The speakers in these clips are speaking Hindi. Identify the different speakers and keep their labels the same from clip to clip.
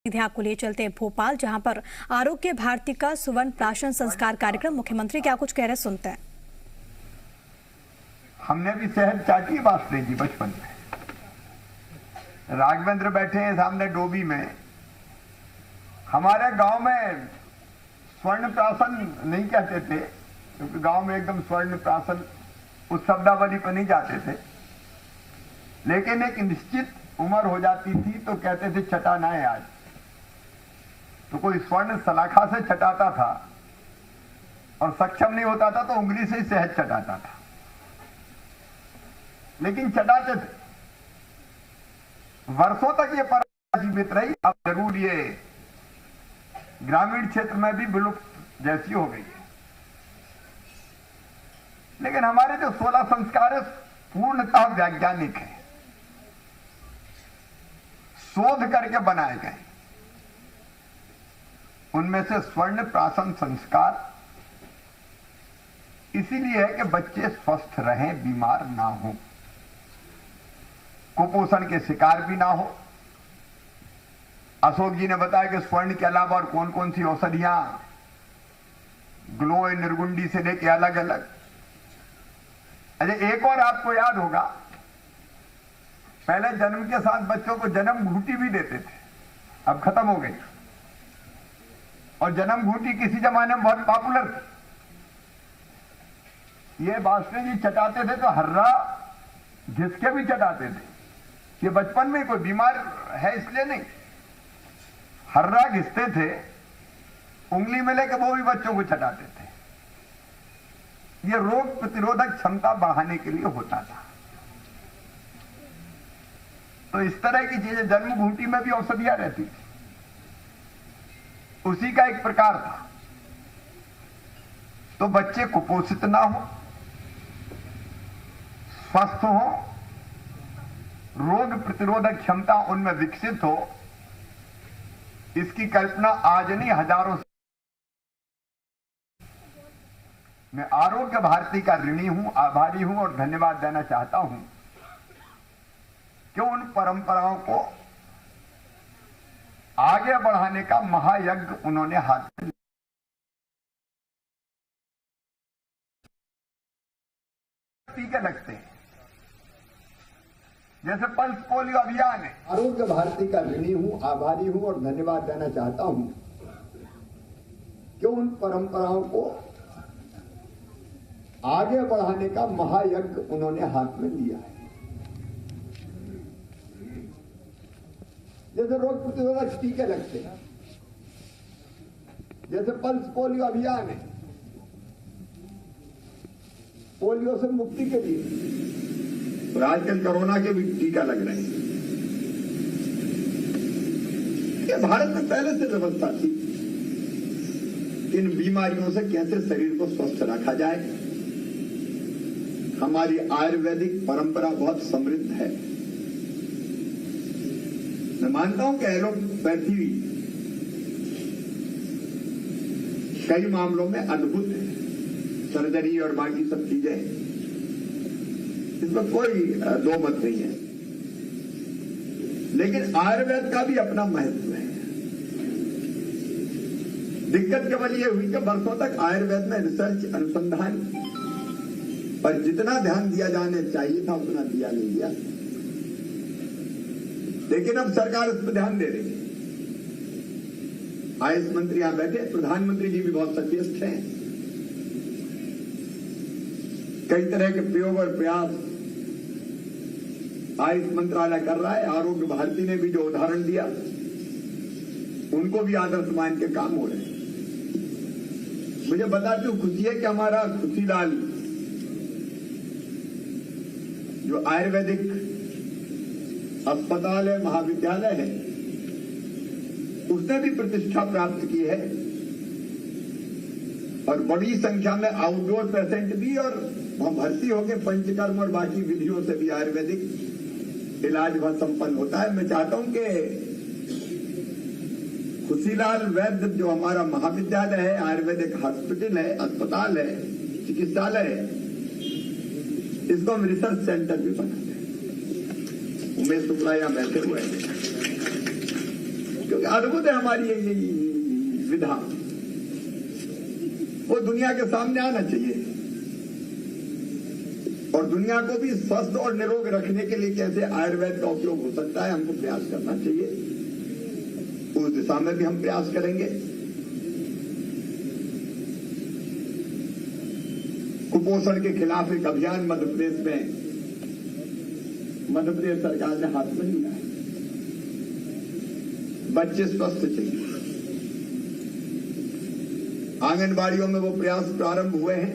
Speaker 1: सीधे आपको लिए चलते हैं भोपाल, जहां पर आरोग्य भारती का सुवर्ण प्राशन संस्कार कार्यक्रम। मुख्यमंत्री क्या कुछ कह रहे सुनते हैं।
Speaker 2: हमने भी शहद चाटी वास्ते जी बचपन में। राघवेंद्र बैठे हैं सामने डोबी में। हमारे गांव में स्वर्ण प्राशन नहीं कहते थे, क्योंकि गांव में एकदम स्वर्ण प्राशन उस शब्दावली पर नहीं जाते थे, लेकिन एक निश्चित उम्र हो जाती थी तो कहते थे चटाना है आज। तो कोई स्वर्ण सलाखा से चटाता था और सक्षम नहीं होता था तो उंगली से ही शहद चटाता था, लेकिन चटाते थे। वर्षों तक ये परंपरा जीवित रही। अब जरूर ये ग्रामीण क्षेत्र में भी विलुप्त जैसी हो गई है, लेकिन हमारे जो 16 संस्कार है पूर्णतः वैज्ञानिक है, शोध करके बनाए गए। उनमें से स्वर्ण प्राशन संस्कार इसीलिए है कि बच्चे स्वस्थ रहें, बीमार ना हो, कुपोषण के शिकार भी ना हो। अशोक जी ने बताया कि स्वर्ण के अलावा और कौन कौन सी औषधियां ग्लो निर्गुंडी से लेके अलग अलग। अच्छा, एक और आपको याद होगा, पहले जन्म के साथ बच्चों को जन्म घूटी भी देते थे, अब खत्म हो गई। और जन्म घूटी किसी जमाने में बहुत पॉपुलर थी। ये वाजपेयी जी चटाते थे तो हर्रा घिसके भी चटाते थे। ये बचपन में कोई बीमार है इसलिए नहीं, हर्रा घिसते थे, उंगली में लेके वो भी बच्चों को चटाते थे। ये रोग प्रतिरोधक क्षमता बढ़ाने के लिए होता था। तो इस तरह की चीजें जन्म घूटी में भी औषधियां रहती थी, उसी का एक प्रकार था। तो बच्चे कुपोषित ना हो, स्वस्थ हो, रोग प्रतिरोधक क्षमता उनमें विकसित हो, इसकी कल्पना आज नहीं हजारों। मैं आरोग्य भारती का ऋणी हूं, आभारी हूं और धन्यवाद देना चाहता हूं कि उन परंपराओं को आगे बढ़ाने का महायज्ञ उन्होंने हाथ में टीके लगते हैं। जैसे पल्स पोलियो अभियान है। आरोग्य भारती का ऋणी हूं, आभारी हूं और धन्यवाद देना चाहता हूं कि उन परंपराओं को आगे बढ़ाने का महायज्ञ उन्होंने हाथ में लिया है। जैसे रोग प्रतिरोधक टीके लगते हैं, जैसे पल्स पोलियो अभियान है, पोलियो से मुक्ति के लिए। और आजकल कोरोना के भी टीका लग रहे हैं। ये भारत में पहले से व्यवस्था थी इन बीमारियों से कैसे शरीर को स्वस्थ रखा जाए। हमारी आयुर्वेदिक परंपरा बहुत समृद्ध है। मैं मानता हूं कि एलोपैथी कई मामलों में अद्भुत है, सर्जरी और बाकी सब चीजें, इसमें कोई दो मत नहीं है, लेकिन आयुर्वेद का भी अपना महत्व है। दिक्कत केवल ये हुई कि वर्षों तक आयुर्वेद में रिसर्च अनुसंधान पर जितना ध्यान दिया जाने चाहिए था उतना दिया नहीं गया, लेकिन अब सरकार उस पर ध्यान दे रही है। आयुष मंत्री यहां बैठे, प्रधानमंत्री जी भी बहुत सचेत हैं। कई तरह के प्रयोग और प्रयास आयुष मंत्रालय कर रहा है। आरोग्य भारती ने भी जो उदाहरण दिया, उनको भी आदर्श मान के काम हो रहे हैं। मुझे बताते हो खुशी है कि हमारा खुशीलाल जो आयुर्वेदिक अस्पताल है, महाविद्यालय है, उसने भी प्रतिष्ठा प्राप्त की है और बड़ी संख्या में आउटडोर पेशेंट भी, और वहां भर्ती होकर पंचकर्म और बाकी विधियों से भी आयुर्वेदिक इलाज वहां संपन्न होता है। मैं चाहता हूं कि खुशीलाल वैद्य जो हमारा महाविद्यालय है, आयुर्वेदिक हॉस्पिटल है, अस्पताल है, चिकित्सालय है, इसको हम रिसर्च सेंटर भी बना दें। उमेश शुक्ला यहां बैठे हुए हैं। क्योंकि अद्भुत है हमारी ये विधा, वो दुनिया के सामने आना चाहिए। और दुनिया को भी स्वस्थ और निरोग रखने के लिए कैसे आयुर्वेद का उपयोग हो सकता है, हमको प्रयास करना चाहिए। उस दिशा में भी हम प्रयास करेंगे। कुपोषण के खिलाफ एक अभियान मध्य प्रदेश सरकार ने हाथ में लिया है। बच्चे स्वस्थ चाहिए। आंगनबाड़ियों में वो प्रयास प्रारंभ हुए हैं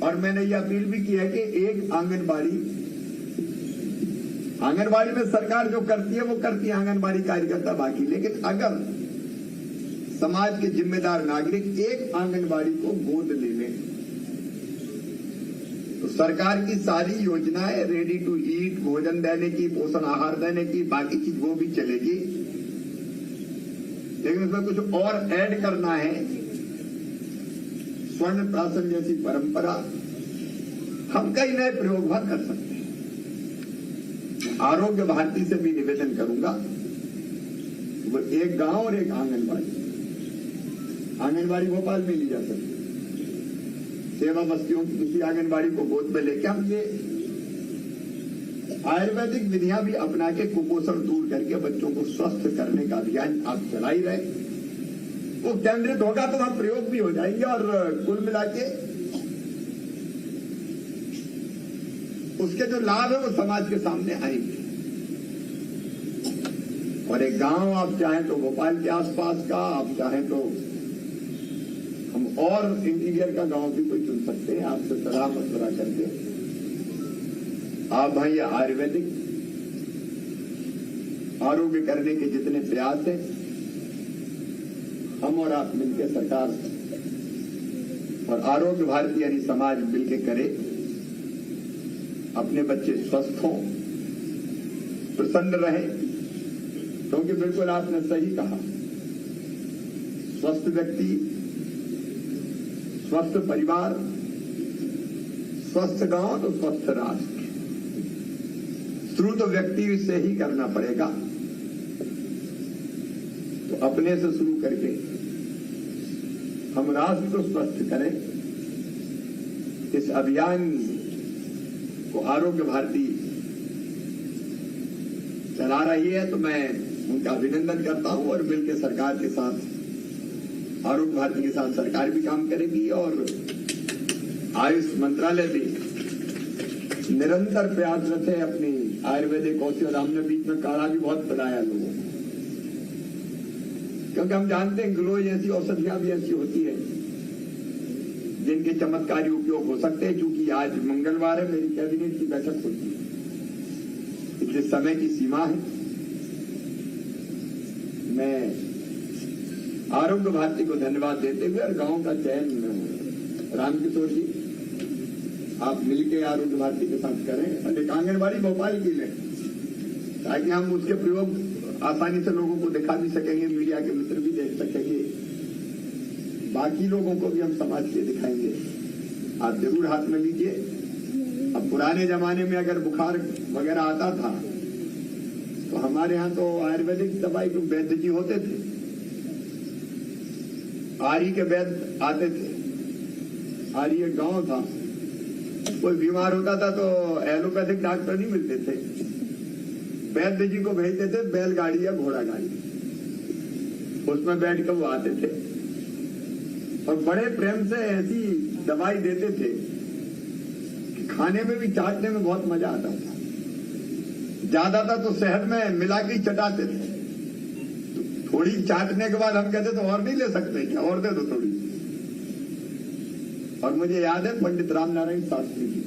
Speaker 2: और मैंने ये अपील भी की है कि एक आंगनबाड़ी में सरकार जो करती है वो करती है, आंगनबाड़ी कार्यकर्ता बाकी। लेकिन अगर समाज के जिम्मेदार नागरिक एक आंगनबाड़ी को गोद ले लें तो सरकार की सारी योजनाएं रेडी टू ईट, भोजन देने की, पोषण आहार देने की, बाकी चीज वो भी चलेगी। लेकिन उसमें कुछ और ऐड करना है। स्वर्ण प्राशन जैसी परंपरा हम कई नए प्रयोग कर सकते हैं। आरोग्य भारती से भी निवेदन करूंगा, वो एक गांव और एक आंगनबाड़ी भोपाल में ली जा सकती है। सेवा बस्तियों की किसी आंगनबाड़ी को गोद में लेके हम ये आयुर्वेदिक विधियां भी अपना के कुपोषण दूर करके बच्चों को स्वस्थ करने का अभियान आप चला ही रहे। वो केंद्रित होगा तो हम प्रयोग भी हो जाएंगे और कुल मिला के उसके जो लाभ है वो समाज के सामने आएंगे। और एक गांव आप चाहें तो भोपाल के आसपास का, आप चाहें तो हम और इंटीरियर का गांव भी कोई चुन सकते हैं। आपसे सलाह मशवरा करके आप भाई आयुर्वेदिक आरोग्य करने के जितने प्रयास हैं हम और आप मिलकर सरकार और आरोग्य भारती यानी समाज मिलकर करे। अपने बच्चे स्वस्थ हों, प्रसन्न रहें, क्योंकि बिल्कुल आपने सही कहा, स्वस्थ व्यक्ति, स्वस्थ परिवार, स्वस्थ गांव तो स्वस्थ राष्ट्र। शुरू तो व्यक्ति से ही करना पड़ेगा। तो अपने से शुरू करके हम राष्ट्र को स्वस्थ करें। इस अभियान को आरोग्य भारती चला रही है तो मैं उनका अभिनंदन करता हूं। और मिलकर सरकार के साथ, आरोग्य भारती के साथ सरकार भी काम करेगी और आयुष मंत्रालय भी निरंतर प्रयासरत है अपनी आयुर्वेदिक औषधि। हमने बीच में काढ़ा भी बहुत पिलाया लोगों को, क्योंकि हम जानते हैं ग्लो जैसी औषधियां भी ऐसी होती है जिनके चमत्कारी उपयोग हो सकते हैं। क्योंकि आज मंगलवार है, मेरी कैबिनेट की बैठक होती है, इसलिए समय की सीमा है। मैं आरोग्य भारती को धन्यवाद देते हुए और गांव का चयन रामकिशोर जी आप मिलकर आरोग्य भारती के साथ करें और एक आंगनबाड़ी भोपाल की लें, ताकि हम उसके प्रयोग आसानी से लोगों को दिखा भी सकेंगे, मीडिया के मित्र भी देख सकेंगे, बाकी लोगों को भी हम समाज के दिखाएंगे। आप जरूर हाथ में लीजिए। अब पुराने जमाने में अगर बुखार वगैरह आता था तो हमारे यहाँ तो आयुर्वेदिक दवाई के वैद्य जी होते थे, आरी के वैद्य आते थे। आरी एक गांव था, कोई बीमार होता था तो एलोपैथिक डॉक्टर नहीं मिलते थे, वैद्य जी को भेजते थे बैलगाड़ी या घोड़ा गाड़ी, उसमें बैठ कर वो आते थे और बड़े प्रेम से ऐसी दवाई देते थे कि खाने में भी, चाटने में बहुत मजा आता था। ज्यादा था तो शहद में मिला के चटाते थे। तो थोड़ी चाटने के बाद हम कहते तो और नहीं ले सकते क्या, और दे दो थोड़ी। और मुझे याद है पंडित रामनारायण शास्त्री जी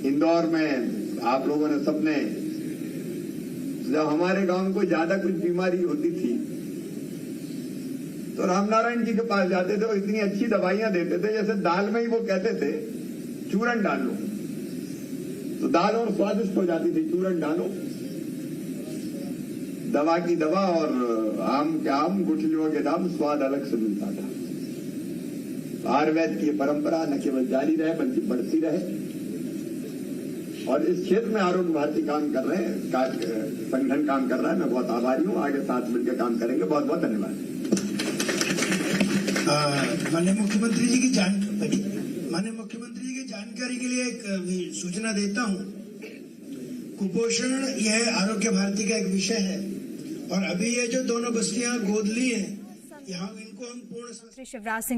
Speaker 2: इंदौर में, आप लोगों ने सबने, जब हमारे गांव में कोई ज्यादा कुछ बीमारी होती थी तो रामनारायण जी के पास जाते थे। वो इतनी अच्छी दवाइयां देते थे, जैसे दाल में ही वो कहते थे चूरन डालो, तो दाल और स्वादिष्ट हो जाती थी। चूरन डालो, दवा की दवा और आम के आम, गुठलियों के दाम, स्वाद अलग से मिलता था। आयुर्वेद की परंपरा न केवल जारी रहे बल्कि बढ़ती रहे और इस क्षेत्र में आरोग्य भारती काम कर रहे हैं, संगठन काम कर रहा है। मैं बहुत आभारी हूँ। आगे साथ मिलकर काम करेंगे। बहुत बहुत धन्यवाद।
Speaker 3: माननीय मुख्यमंत्री जी की जानकारी के लिए एक सूचना देता हूँ। कुपोषण यह आरोग्य भारती का एक विषय है और अभी ये जो दोनों बस्तियां गोद ली हैं, यहाँ इनको हम पूर्ण
Speaker 1: शिवराज सिंह